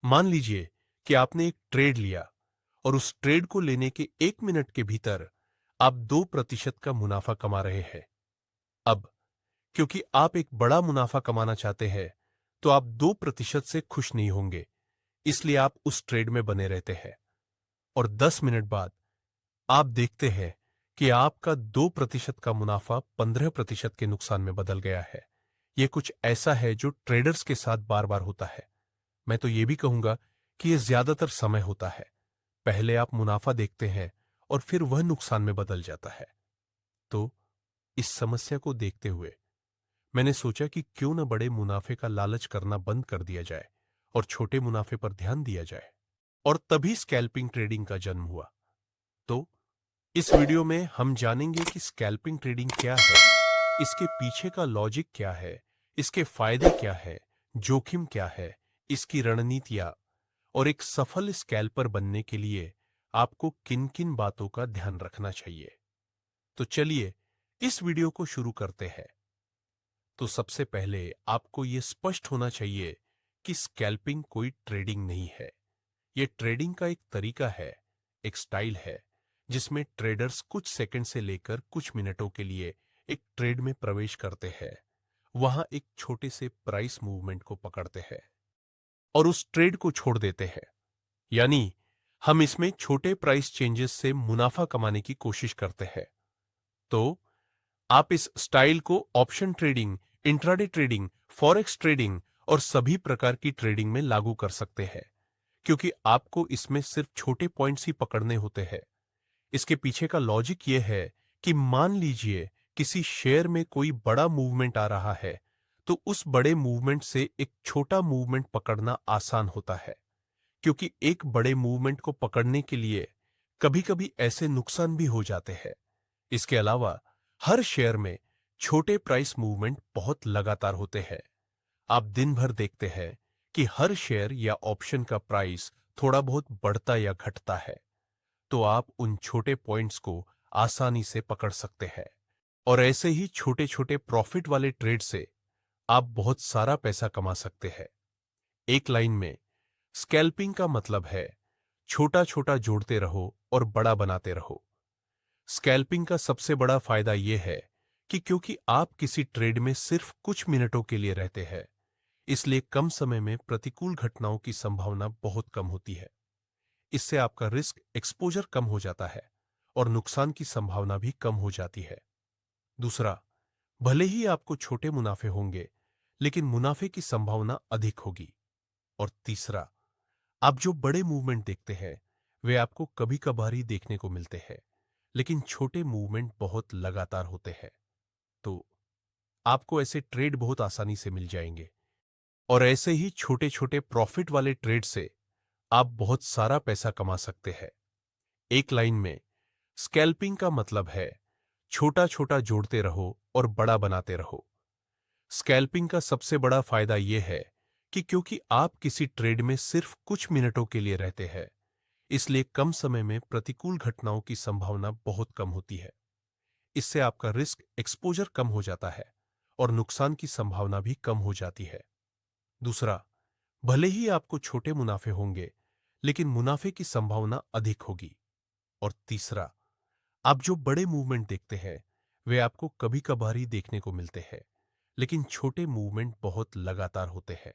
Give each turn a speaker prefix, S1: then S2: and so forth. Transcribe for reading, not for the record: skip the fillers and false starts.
S1: मान लीजिए कि आपने एक ट्रेड लिया और उस ट्रेड को लेने के 1 मिनट के भीतर आप 2% का मुनाफा कमा रहे हैं। अब क्योंकि आप एक बड़ा मुनाफा कमाना चाहते हैं, तो आप 2% से खुश नहीं होंगे, इसलिए आप उस ट्रेड में बने रहते हैं। और 10 मिनट बाद आप देखते हैं कि आपका 2% का मुनाफा 15% के नुकसान में बदल गया है। यह कुछ ऐसा है जो ट्रेडर्स के साथ बार बार होता है। मैं तो यह भी कहूंगा कि यह ज्यादातर समय होता है। पहले आप मुनाफा देखते हैं और फिर वह नुकसान में बदल जाता है। तो इस समस्या को देखते हुए मैंने सोचा कि क्यों न बड़े मुनाफे का लालच करना बंद कर दिया जाए और छोटे मुनाफे पर ध्यान दिया जाए। और तभी स्कैल्पिंग ट्रेडिंग का जन्म हुआ। तो इस वीडियो में हम जानेंगे कि स्कैल्पिंग ट्रेडिंग क्या है, इसके पीछे का लॉजिक क्या है, इसके फायदे क्या है, जोखिम क्या है, इसकी रणनीतियां, और एक सफल स्कैल्पर बनने के लिए आपको किन किन बातों का ध्यान रखना चाहिए। तो चलिए इस वीडियो को शुरू करते हैं। तो सबसे पहले आपको यह स्पष्ट होना चाहिए कि स्कैल्पिंग कोई ट्रेडिंग नहीं है। यह ट्रेडिंग का एक तरीका है, एक स्टाइल है, जिसमें ट्रेडर्स कुछ सेकंड से लेकर कुछ मिनटों के लिए एक ट्रेड में प्रवेश करते हैं, वहां एक छोटे से प्राइस मूवमेंट को पकड़ते हैं और उस ट्रेड को छोड़ देते हैं। यानी हम इसमें छोटे प्राइस चेंजेस से मुनाफा कमाने की कोशिश करते हैं। तो आप इस स्टाइल को option trading, intraday trading, forex trading और सभी प्रकार की ट्रेडिंग में लागू कर सकते हैं, क्योंकि आपको इसमें सिर्फ छोटे पॉइंट्स ही पकड़ने होते हैं। इसके पीछे का लॉजिक यह है कि मान लीजिए किसी शेयर में कोई बड़ा मूवमेंट आ रहा है, तो उस बड़े मूवमेंट से एक छोटा मूवमेंट पकड़ना आसान होता है, क्योंकि एक बड़े मूवमेंट को पकड़ने के लिए कभी-कभी ऐसे नुकसान भी हो जाते हैं। इसके अलावा हर शेयर में छोटे प्राइस मूवमेंट बहुत लगातार होते हैं। आप दिन भर देखते हैं कि हर शेयर या ऑप्शन का प्राइस थोड़ा बहुत बढ़ता या घटता है, तो आप उन छोटे पॉइंट्स को आसानी से पकड़ सकते हैं। और ऐसे ही छोटे छोटे प्रॉफिट वाले ट्रेड से आप बहुत सारा पैसा कमा सकते हैं। एक लाइन में स्कैल्पिंग का मतलब है छोटा छोटा जोड़ते रहो और बड़ा बनाते रहो। स्कैल्पिंग का सबसे बड़ा फायदा यह है कि क्योंकि आप किसी ट्रेड में सिर्फ कुछ मिनटों के लिए रहते हैं, इसलिए कम समय में प्रतिकूल घटनाओं की संभावना बहुत कम होती है। इससे आपका रिस्क एक्सपोजर कम हो जाता है और नुकसान की संभावना भी कम हो जाती है। दूसरा, भले ही आपको छोटे मुनाफे होंगे, लेकिन मुनाफे की संभावना अधिक होगी। और तीसरा, आप जो बड़े मूवमेंट देखते हैं वे आपको कभी कभार ही देखने को मिलते हैं, लेकिन छोटे मूवमेंट बहुत लगातार होते हैं। तो आपको ऐसे ट्रेड बहुत आसानी से मिल जाएंगे। और ऐसे ही छोटे छोटे प्रॉफिट वाले ट्रेड से आप बहुत सारा पैसा कमा सकते हैं। एक लाइन में स्कैल्पिंग का मतलब है छोटा छोटा जोड़ते रहो और बड़ा बनाते रहो। स्कैल्पिंग का सबसे बड़ा फायदा यह है कि क्योंकि आप किसी ट्रेड में सिर्फ कुछ मिनटों के लिए रहते हैं, इसलिए कम समय में प्रतिकूल घटनाओं की संभावना बहुत कम होती है। इससे आपका रिस्क एक्सपोजर कम हो जाता है और नुकसान की संभावना भी कम हो जाती है। दूसरा, भले ही आपको छोटे मुनाफे होंगे, लेकिन मुनाफे की संभावना अधिक होगी। और तीसरा, आप जो बड़े मूवमेंट देखते हैं वे आपको कभी कभार ही देखने को मिलते हैं, लेकिन छोटे मूवमेंट बहुत लगातार होते हैं।